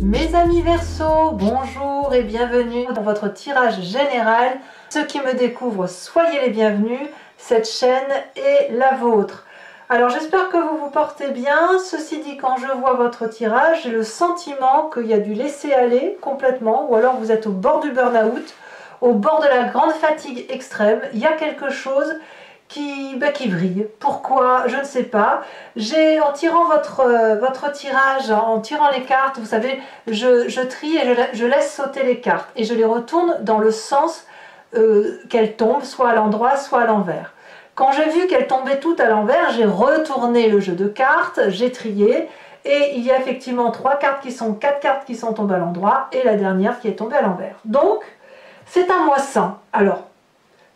Mes amis Verseau, bonjour et bienvenue dans votre tirage général. Ceux qui me découvrent, soyez les bienvenus. Cette chaîne est la vôtre. Alors j'espère que vous vous portez bien. Ceci dit, quand je vois votre tirage, j'ai le sentiment qu'il y a du laisser-aller complètement, ou alors vous êtes au bord du burn-out, au bord de la grande fatigue extrême. Il y a quelque chose qui vrille. Pourquoi? Je ne sais pas. En tirant votre tirage, en tirant les cartes, vous savez, je trie et je laisse sauter les cartes et je les retourne dans le sens qu'elles tombent, soit à l'endroit, soit à l'envers. Quand j'ai vu qu'elles tombaient toutes à l'envers, j'ai retourné le jeu de cartes, j'ai trié et il y a effectivement 4 cartes qui sont tombées à l'endroit et la dernière qui est tombée à l'envers. Donc, c'est un mois sans. Alors,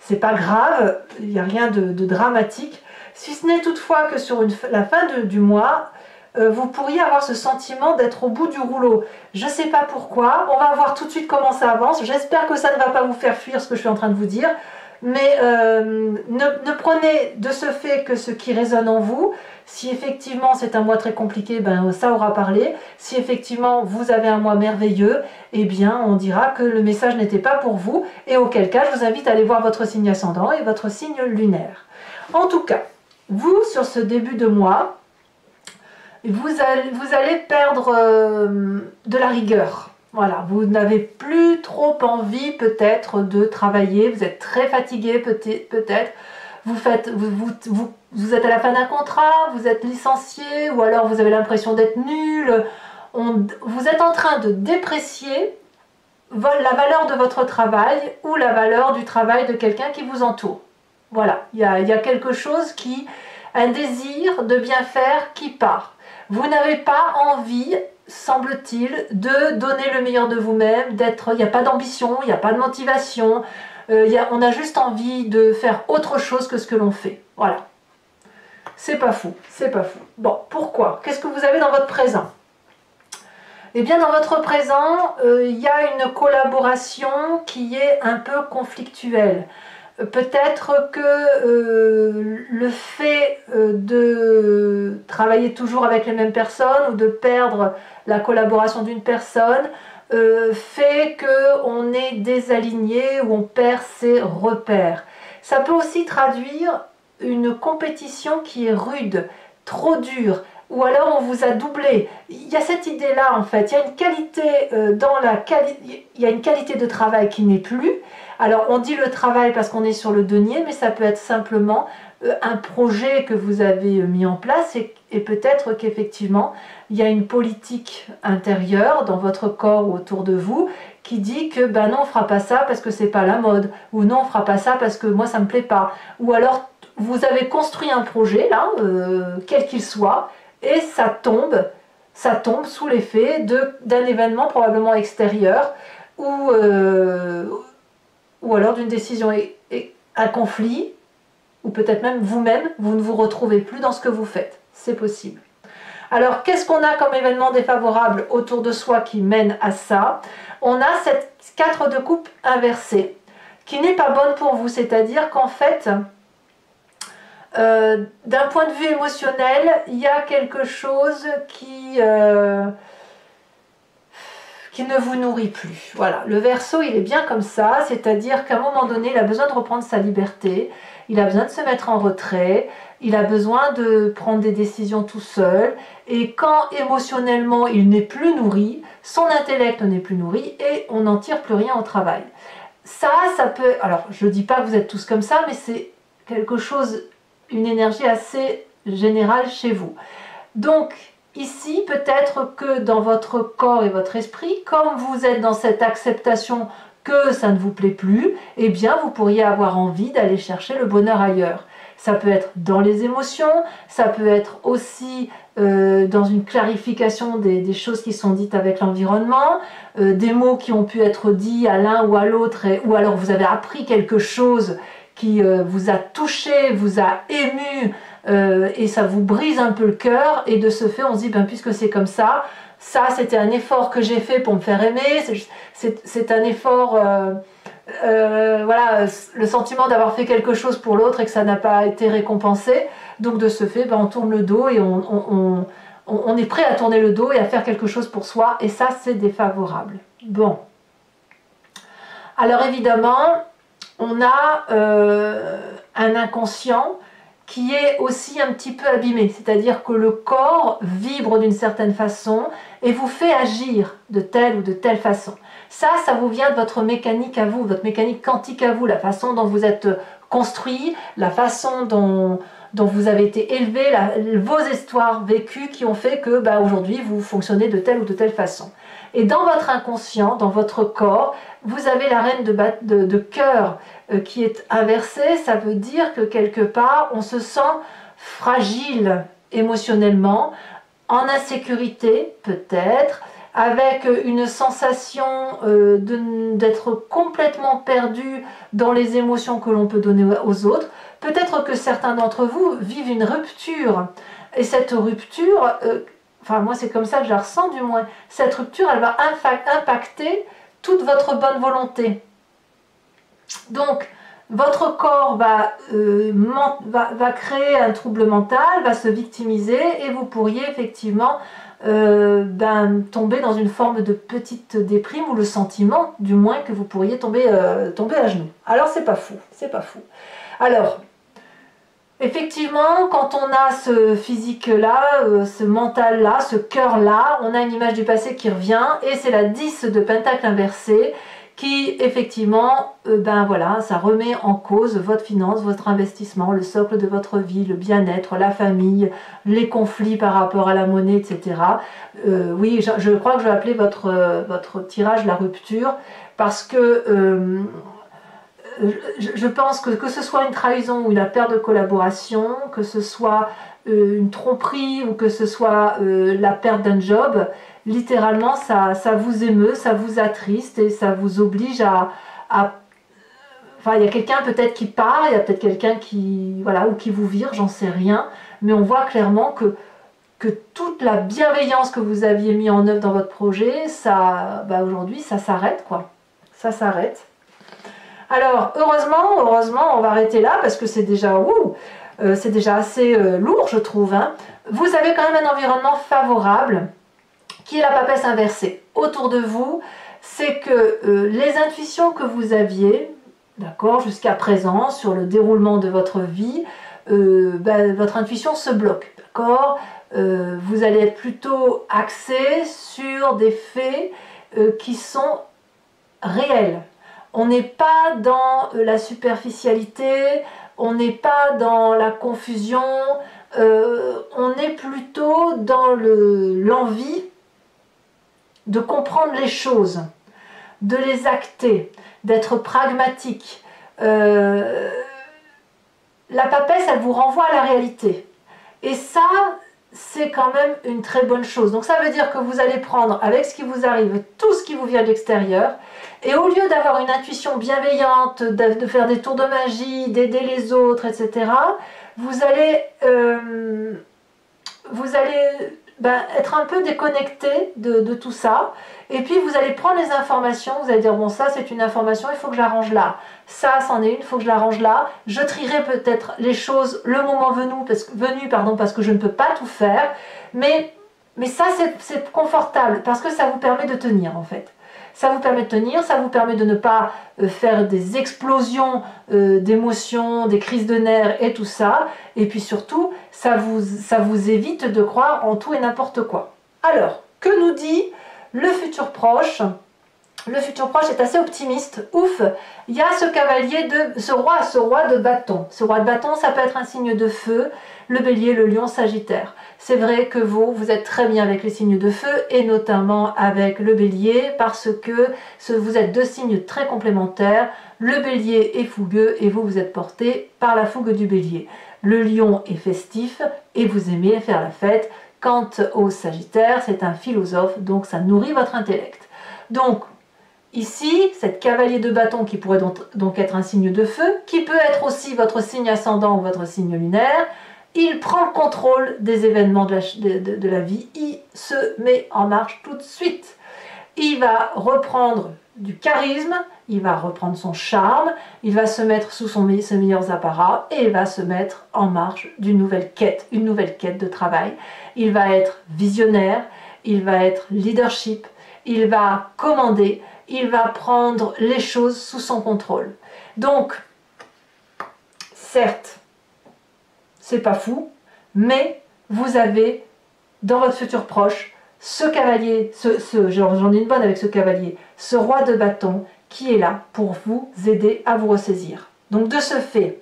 c'est pas grave, il n'y a rien de dramatique, si ce n'est toutefois que sur la fin du mois, vous pourriez avoir ce sentiment d'être au bout du rouleau. Je ne sais pas pourquoi, on va voir tout de suite comment ça avance. J'espère que ça ne va pas vous faire fuir ce que je suis en train de vous dire, mais ne prenez de ce fait que ce qui résonne en vous. Si effectivement c'est un mois très compliqué, ben ça aura parlé. Si effectivement vous avez un mois merveilleux, eh bien on dira que le message n'était pas pour vous, et auquel cas je vous invite à aller voir votre signe ascendant et votre signe lunaire. En tout cas, vous sur ce début de mois, vous allez perdre de la rigueur. Voilà, vous n'avez plus trop envie peut-être de travailler, vous êtes très fatigué peut-être, vous êtes à la fin d'un contrat, vous êtes licencié, ou alors vous avez l'impression d'être nul, vous êtes en train de déprécier la valeur de votre travail ou la valeur du travail de quelqu'un qui vous entoure. Voilà, il y a quelque chose un désir de bien faire qui part. Vous n'avez pas envie, semble-t-il, de donner le meilleur de vous-même, il n'y a pas d'ambition, il n'y a pas de motivation, on a juste envie de faire autre chose que ce que l'on fait. Voilà. C'est pas fou, c'est pas fou. Bon, pourquoi? Qu'est-ce que vous avez dans votre présent? Eh bien, dans votre présent, il y a une collaboration qui est un peu conflictuelle. Peut-être que le fait de travailler toujours avec les mêmes personnes ou de perdre la collaboration d'une personne fait qu'on est désaligné ou on perd ses repères. Ça peut aussi traduire une compétition qui est rude, trop dure, ou alors on vous a doublé. Il y a cette idée-là en fait, il y a une qualité il y a une qualité de travail qui n'est plus. Alors on dit le travail parce qu'on est sur le denier, mais ça peut être simplement un projet que vous avez mis en place et peut-être qu'effectivement il y a une politique intérieure dans votre corps ou autour de vous qui dit que ben non, on fera pas ça parce que c'est pas la mode, ou non, on fera pas ça parce que moi ça me plaît pas, ou alors vous avez construit un projet là, quel qu'il soit, et ça tombe sous l'effet d'un événement probablement extérieur ou alors d'une décision, un conflit, ou peut-être même vous-même, vous ne vous retrouvez plus dans ce que vous faites. C'est possible. Alors, qu'est-ce qu'on a comme événement défavorable autour de soi qui mène à ça? On a cette 4 de coupe inversée, qui n'est pas bonne pour vous, c'est-à-dire qu'en fait, d'un point de vue émotionnel, il y a quelque chose qui ne vous nourrit plus. Voilà, le Verseau, il est bien comme ça, c'est-à-dire qu'à un moment donné, il a besoin de reprendre sa liberté, il a besoin de se mettre en retrait, il a besoin de prendre des décisions tout seul, et quand émotionnellement il n'est plus nourri, son intellect n'est plus nourri, et on n'en tire plus rien au travail. Ça peut... Alors, je ne dis pas que vous êtes tous comme ça, mais c'est quelque chose, une énergie assez générale chez vous. Donc, ici, peut-être que dans votre corps et votre esprit, comme vous êtes dans cette acceptation que ça ne vous plaît plus, eh bien, vous pourriez avoir envie d'aller chercher le bonheur ailleurs. Ça peut être dans les émotions, ça peut être aussi dans une clarification des choses qui sont dites avec l'environnement, des mots qui ont pu être dits à l'un ou à l'autre, ou alors vous avez appris quelque chose qui vous a touché, vous a ému, et ça vous brise un peu le cœur, et de ce fait on se dit, ben, puisque c'est comme ça c'était un effort que j'ai fait pour me faire aimer, c'est un effort, voilà, le sentiment d'avoir fait quelque chose pour l'autre et que ça n'a pas été récompensé, donc de ce fait ben, on tourne le dos et on on est prêt à tourner le dos et à faire quelque chose pour soi, et ça c'est défavorable. Bon. Alors évidemment, on a un inconscient qui est aussi un petit peu abîmé, c'est-à-dire que le corps vibre d'une certaine façon et vous fait agir de telle ou de telle façon. Ça vous vient de votre mécanique à vous, votre mécanique quantique à vous, la façon dont vous êtes construit, la façon dont vous avez été élevé, vos histoires vécues qui ont fait que aujourd'hui vous fonctionnez de telle ou de telle façon. Et dans votre inconscient, dans votre corps, vous avez la reine de cœur qui est inversée. Ça veut dire que quelque part, on se sent fragile émotionnellement, en insécurité peut-être, avec une sensation d'être complètement perdu dans les émotions que l'on peut donner aux autres. Peut-être que certains d'entre vous vivent une rupture. Et cette rupture... enfin moi c'est comme ça que je la ressens du moins, cette rupture elle va impacter toute votre bonne volonté. Donc votre corps va créer un trouble mental, va se victimiser et vous pourriez effectivement tomber dans une forme de petite déprime ou le sentiment du moins que vous pourriez tomber à genoux. Alors c'est pas fou, c'est pas fou. Alors effectivement, quand on a ce physique-là, ce mental-là, ce cœur-là, on a une image du passé qui revient et c'est la 10 de pentacle inversé qui, effectivement, voilà, ça remet en cause votre finance, votre investissement, le socle de votre vie, le bien-être, la famille, les conflits par rapport à la monnaie, etc. Oui, je crois que je vais appeler votre tirage la rupture parce que... je pense que ce soit une trahison ou une perte de collaboration, que ce soit une tromperie ou que ce soit la perte d'un job, littéralement ça vous émeut, ça vous attriste et ça vous oblige à enfin il y a quelqu'un peut-être qui part, il y a peut-être quelqu'un qui voilà ou qui vous vire, j'en sais rien, mais on voit clairement que toute la bienveillance que vous aviez mis en œuvre dans votre projet, ça aujourd'hui ça s'arrête quoi, ça s'arrête. Alors, heureusement, on va arrêter là parce que c'est déjà assez lourd, je trouve. Hein. Vous avez quand même un environnement favorable qui est la papesse inversée. Autour de vous, c'est que les intuitions que vous aviez, d'accord, jusqu'à présent, sur le déroulement de votre vie, votre intuition se bloque, d'accord. Vous allez être plutôt axé sur des faits qui sont réels. On n'est pas dans la superficialité, on n'est pas dans la confusion, on est plutôt dans l'envie de comprendre les choses, de les acter, d'être pragmatique. La papesse, elle vous renvoie à la réalité. Et ça, c'est quand même une très bonne chose. Donc ça veut dire que vous allez prendre avec ce qui vous arrive, tout ce qui vous vient de l'extérieur, et au lieu d'avoir une intuition bienveillante, de faire des tours de magie, d'aider les autres, etc., vous allez être un peu déconnecté de tout ça, et puis vous allez prendre les informations, vous allez dire bon ça c'est une information, il faut que je la range là, ça c'en est une, il faut que je la range là, je trierai peut-être les choses le moment venu, parce que je ne peux pas tout faire, mais ça c'est confortable, parce que ça vous permet de tenir en fait. Ça vous permet de tenir, ça vous permet de ne pas faire des explosions d'émotions, des crises de nerfs et tout ça. Et puis surtout, ça vous évite de croire en tout et n'importe quoi. Alors, que nous dit le futur proche? Le futur proche est assez optimiste. Ouf, il y a ce roi de bâton. Ce roi de bâton, ça peut être un signe de feu, le bélier, le lion, sagittaire. C'est vrai que vous êtes très bien avec les signes de feu et notamment avec le bélier parce que vous êtes deux signes très complémentaires. Le bélier est fougueux et vous êtes porté par la fougue du bélier. Le lion est festif et vous aimez faire la fête. Quant au sagittaire, c'est un philosophe, donc ça nourrit votre intellect. Donc, ici, cette cavalier de bâton qui pourrait donc être un signe de feu, qui peut être aussi votre signe ascendant ou votre signe lunaire, il prend le contrôle des événements de la vie, il se met en marche tout de suite. Il va reprendre du charisme, il va reprendre son charme, il va se mettre sous ses meilleurs apparats et il va se mettre en marche d'une nouvelle quête, une nouvelle quête de travail. Il va être visionnaire, il va être leadership, il va commander, il va prendre les choses sous son contrôle. Donc, certes, c'est pas fou, mais vous avez dans votre futur proche ce cavalier, j'en ai une bonne avec ce cavalier, ce roi de bâton qui est là pour vous aider à vous ressaisir. Donc de ce fait,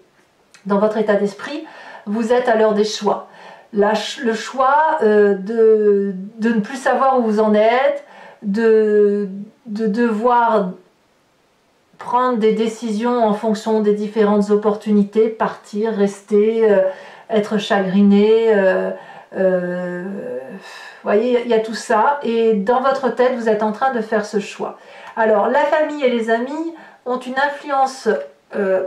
dans votre état d'esprit, vous êtes à l'heure des choix. Le choix de ne plus savoir où vous en êtes, de devoir prendre des décisions en fonction des différentes opportunités, partir, rester, être chagriné, vous voyez, il y a tout ça, et dans votre tête, vous êtes en train de faire ce choix. Alors, la famille et les amis ont une influence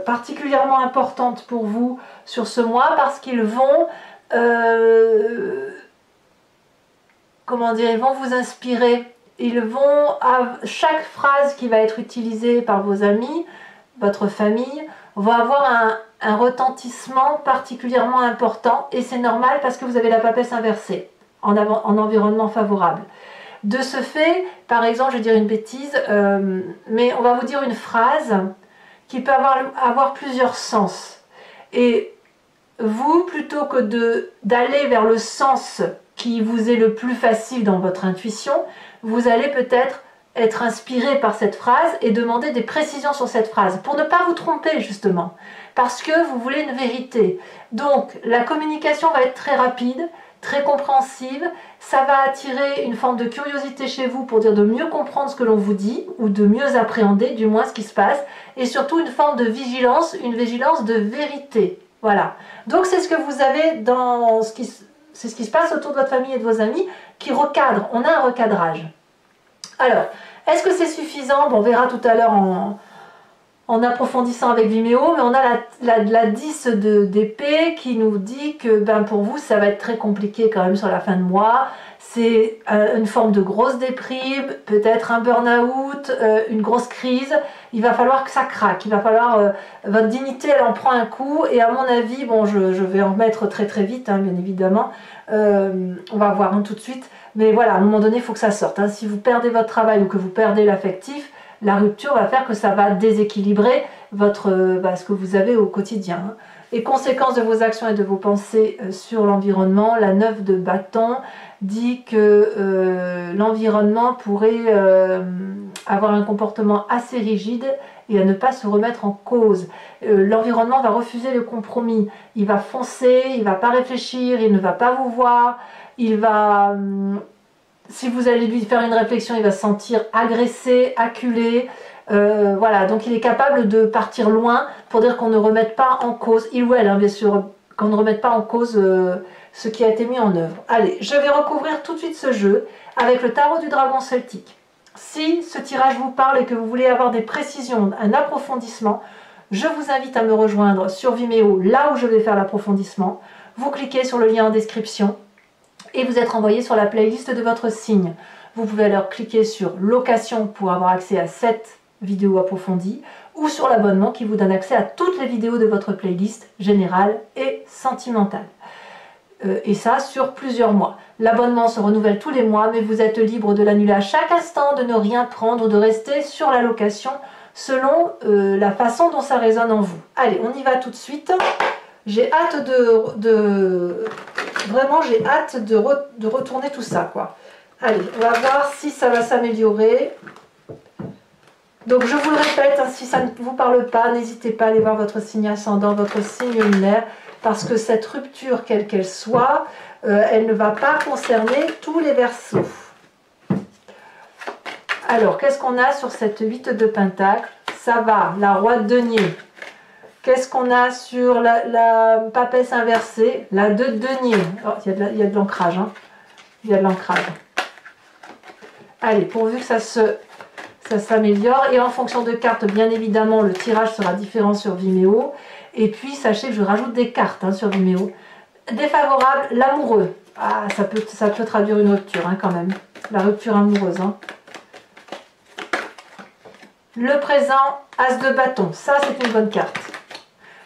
particulièrement importante pour vous sur ce mois, parce qu'ils vont, comment dire, ils vont vous inspirer. Ils vont, à chaque phrase qui va être utilisée par vos amis, votre famille, va avoir un retentissement particulièrement important, et c'est normal parce que vous avez la papesse inversée en environnement favorable. De ce fait, par exemple, je vais dire une bêtise, mais on va vous dire une phrase qui peut avoir plusieurs sens. Et vous, plutôt que d'aller vers le sens qui vous est le plus facile dans votre intuition, vous allez peut-être être inspiré par cette phrase et demander des précisions sur cette phrase pour ne pas vous tromper justement, parce que vous voulez une vérité. Donc la communication va être très rapide, très compréhensive, ça va attirer une forme de curiosité chez vous pour dire de mieux comprendre ce que l'on vous dit ou de mieux appréhender du moins ce qui se passe, et surtout une forme de vigilance, une vigilance de vérité. Voilà. Donc c'est ce que vous avez dans c'est ce qui se passe autour de votre famille et de vos amis qui recadre. On a un recadrage. Alors, est-ce que c'est suffisant? Bon, on verra tout à l'heure en approfondissant avec Vimeo, mais on a la 10 d'épée qui nous dit que ben, pour vous, ça va être très compliqué quand même sur la fin de mois. C'est une forme de grosse déprime, peut-être un burn-out, une grosse crise. Il va falloir que ça craque, il va falloir... votre dignité, elle en prend un coup, et à mon avis, bon, je vais en remettre très très vite, hein, bien évidemment. On va voir tout de suite. Mais voilà, à un moment donné, il faut que ça sorte. Hein. Si vous perdez votre travail ou que vous perdez l'affectif, la rupture va faire que ça va déséquilibrer ce que vous avez au quotidien. Hein. Et conséquence de vos actions et de vos pensées sur l'environnement, la 9 de bâton dit que l'environnement pourrait avoir un comportement assez rigide et à ne pas se remettre en cause. L'environnement va refuser le compromis. Il va foncer, il ne va pas réfléchir, il ne va pas vous voir. Il va, si vous allez lui faire une réflexion, il va se sentir agressé, acculé. Voilà, donc il est capable de partir loin pour dire qu'on ne remette pas en cause, il ou elle, hein, bien sûr, qu'on ne remette pas en cause ce qui a été mis en œuvre. Allez, je vais recouvrir tout de suite ce jeu avec le tarot du dragon celtique. Si ce tirage vous parle et que vous voulez avoir des précisions, un approfondissement, je vous invite à me rejoindre sur Vimeo, là où je vais faire l'approfondissement. Vous cliquez sur le lien en description et vous êtes renvoyé sur la playlist de votre signe. Vous pouvez alors cliquer sur location pour avoir accès à cette vidéo approfondie ou sur l'abonnement qui vous donne accès à toutes les vidéos de votre playlist générale et sentimentale. Et ça sur plusieurs mois. L'abonnement se renouvelle tous les mois, mais vous êtes libre de l'annuler à chaque instant, de ne rien prendre ou de rester sur la location selon la façon dont ça résonne en vous. Allez, on y va tout de suite. J'ai hâte vraiment j'ai hâte de retourner tout ça, quoi. Allez, on va voir si ça va s'améliorer. Donc je vous le répète, hein, si ça ne vous parle pas, n'hésitez pas à aller voir votre signe ascendant, votre signe lunaire, parce que cette rupture, quelle qu'elle soit, elle ne va pas concerner tous les Verseaux. Alors, qu'est-ce qu'on a sur cette 8 de Pentacle? Ça va, la roi de denier. Qu'est-ce qu'on a sur la papesse inversée? La 2 de denier. Oh, il y a de l'ancrage. Hein. Il y a de l'ancrage. Allez, pourvu que ça s'améliore. Et en fonction de cartes, bien évidemment, le tirage sera différent sur Vimeo. Et puis, sachez que je rajoute des cartes hein, sur Vimeo. Défavorable, l'amoureux. Ah, ça peut traduire une rupture hein, quand même. La rupture amoureuse. Hein. Le présent, as de bâton. Ça, c'est une bonne carte.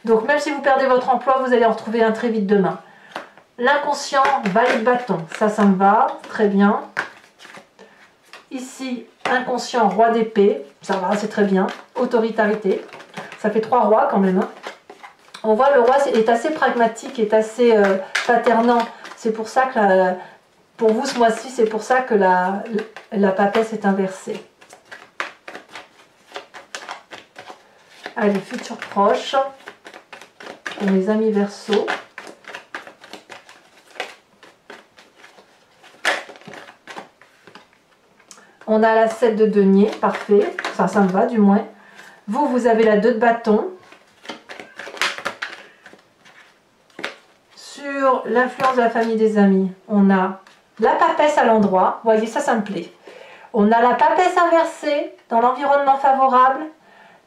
Donc, même si vous perdez votre emploi, vous allez en retrouver un très vite demain. L'inconscient, valet de bâton. Ça me va. Très bien. Ici, inconscient, roi d'épée. Ça va, c'est très bien. Autoritarité. Ça fait 3 rois quand même. Hein. On voit le roi est assez pragmatique, est assez paternant. C'est pour ça que, pour vous ce mois-ci, c'est pour ça que la papesse est inversée. Allez, futur proche. Pour mes amis Verseau. On a la 7 de denier, parfait. Ça me va du moins. Vous avez la 2 de bâton. Sur l'influence de la famille des amis, on a la papesse à l'endroit. Vous voyez, ça me plaît. On a la papesse inversée dans l'environnement favorable.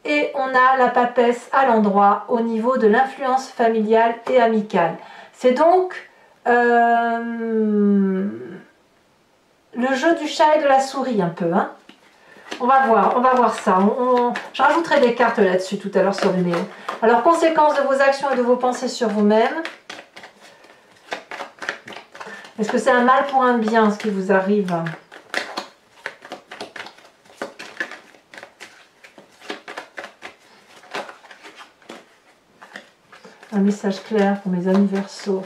Et on a la papesse à l'endroit au niveau de l'influence familiale et amicale. C'est donc le jeu du chat et de la souris un peu. Hein. On va voir ça. Je rajouterai des cartes là-dessus tout à l'heure sur Vimeo. Alors, conséquences de vos actions et de vos pensées sur vous-même. Est-ce que c'est un mal pour un bien ce qui vous arrive ? Un message clair pour mes amis Verseau.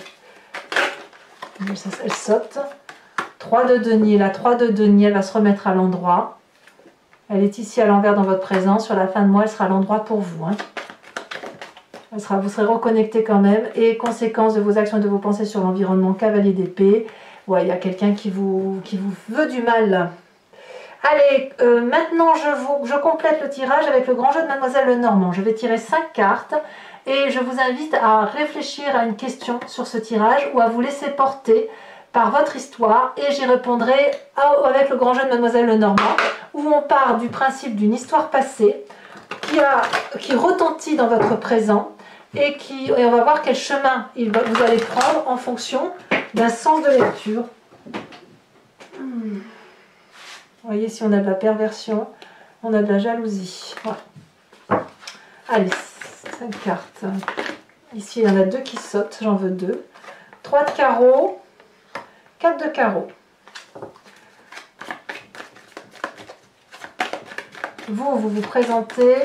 Elle saute. 3 de denier. La 3 de denier, elle va se remettre à l'endroit. Elle est ici à l'envers dans votre présent. Sur la fin de mois, elle sera à l'endroit pour vous. Hein. Vous serez reconnecté quand même. Et conséquence de vos actions et de vos pensées sur l'environnement, cavalier d'épée. Ouais, il y a quelqu'un qui vous veut du mal. Allez, maintenant je complète le tirage avec le grand jeu de Mademoiselle Lenormand. Je vais tirer 5 cartes. Et je vous invite à réfléchir à une question sur ce tirage ou à vous laisser porter par votre histoire et j'y répondrai avec le grand jeu de Mademoiselle Lenormand où on part du principe d'une histoire passée qui retentit dans votre présent et on va voir quel chemin vous allez prendre en fonction d'un sens de lecture. Vous voyez, si on a de la perversion, on a de la jalousie. Voilà. Allez. 5 cartes. Ici, il y en a 2 qui sautent. J'en veux 2. 3 de carreau. 4 de carreau. Vous vous présentez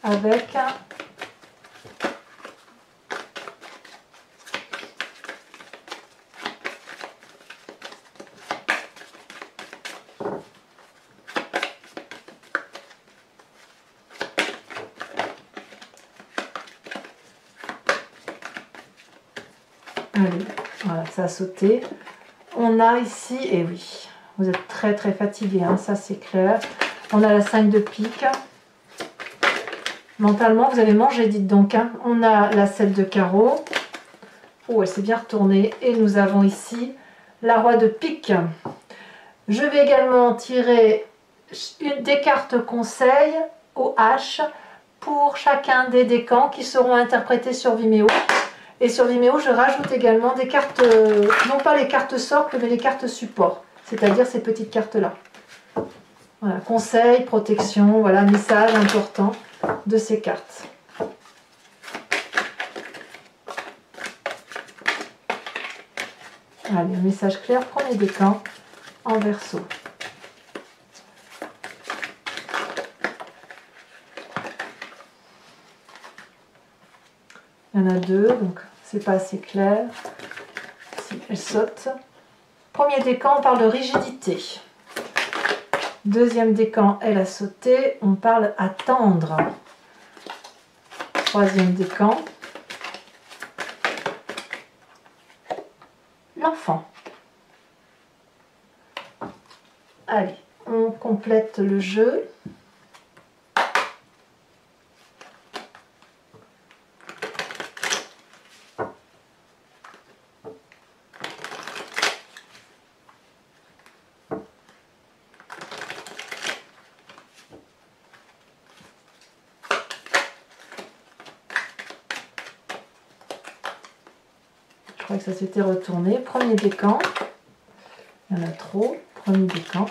avec allez, voilà, ça a sauté. On a ici, et oui, vous êtes très très fatigué, hein, ça c'est clair. On a la 5 de pique. Mentalement, vous avez mangé, dites donc. Hein. On a la 7 de carreau. Oh, elle s'est bien retournée. Et nous avons ici la roi de pique. Je vais également tirer des cartes conseils au H pour chacun des décans qui seront interprétés sur Vimeo. Et sur Vimeo, je rajoute également des cartes, non pas les cartes socles, mais les cartes support, c'est-à-dire ces petites cartes-là. Voilà, conseil, protection, voilà, message important de ces cartes. Allez, un message clair, premier décan en Verseau. Il y en a 2, donc c'est pas assez clair. Si, elle saute. Premier décan, on parle de rigidité. Deuxième décan, elle a sauté. On parle attendre. Troisième décan. L'enfant. Allez, on complète le jeu. Je crois que ça s'était retourné. Premier décan. Il y en a trop. Premier décan.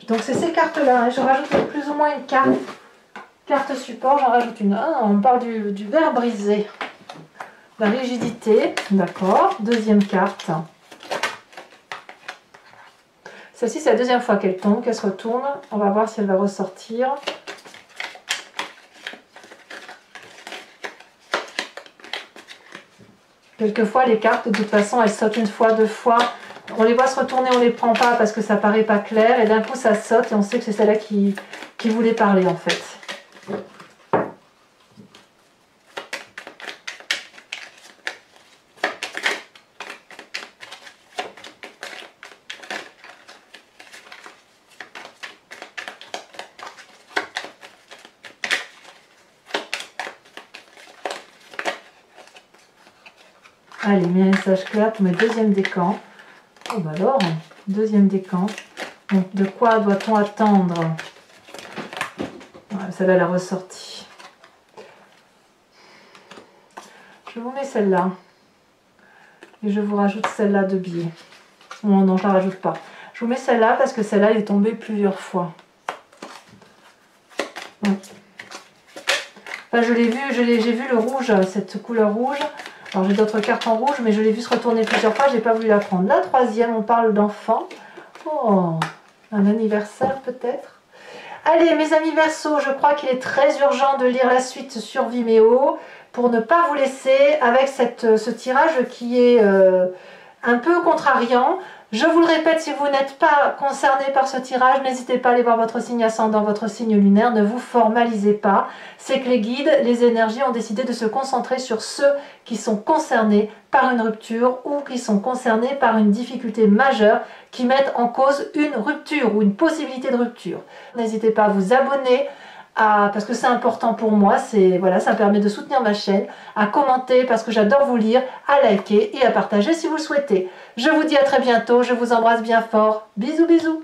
Donc c'est ces cartes-là, hein. Je rajoute plus ou moins une carte support, j'en rajoute une. Ah, on parle du verre brisé. La rigidité, d'accord. Deuxième carte. Celle-ci, c'est la deuxième fois qu'elle tombe, qu'elle se retourne. On va voir si elle va ressortir. Quelquefois, les cartes, de toute façon, elles sautent une fois, deux fois. On les voit se retourner, on les prend pas parce que ça paraît pas clair. Et d'un coup, ça saute et on sait que c'est celle-là qui voulait parler, en fait. Allez, message clair pour mes deuxièmes décans. Oh bah alors, deuxième décan. Donc, de quoi doit-on attendre? Ouais, celle-là, elle a ressorti. Je vous mets celle-là. Et je vous rajoute celle-là de biais. Bon, non, je ne la rajoute pas. Je vous mets celle-là parce que celle-là, elle est tombée plusieurs fois. Ouais. Enfin, je l'ai vu, j'ai vu le rouge, cette couleur rouge. Alors j'ai d'autres cartes en rouge, mais je l'ai vu se retourner plusieurs fois, j'ai pas voulu la prendre. La troisième, on parle d'enfant. Oh, un anniversaire peut-être. Allez, mes amis Verseaux, je crois qu'il est très urgent de lire la suite sur Vimeo pour ne pas vous laisser avec ce tirage qui est un peu contrariant. Je vous le répète, si vous n'êtes pas concerné par ce tirage, n'hésitez pas à aller voir votre signe ascendant, votre signe lunaire, ne vous formalisez pas. C'est que les guides, les énergies ont décidé de se concentrer sur ceux qui sont concernés par une rupture ou qui sont concernés par une difficulté majeure qui mettent en cause une rupture ou une possibilité de rupture. N'hésitez pas à vous abonner, parce que c'est important pour moi, voilà, ça me permet de soutenir ma chaîne, à commenter parce que j'adore vous lire, à liker et à partager si vous le souhaitez. Je vous dis à très bientôt, je vous embrasse bien fort, bisous bisous.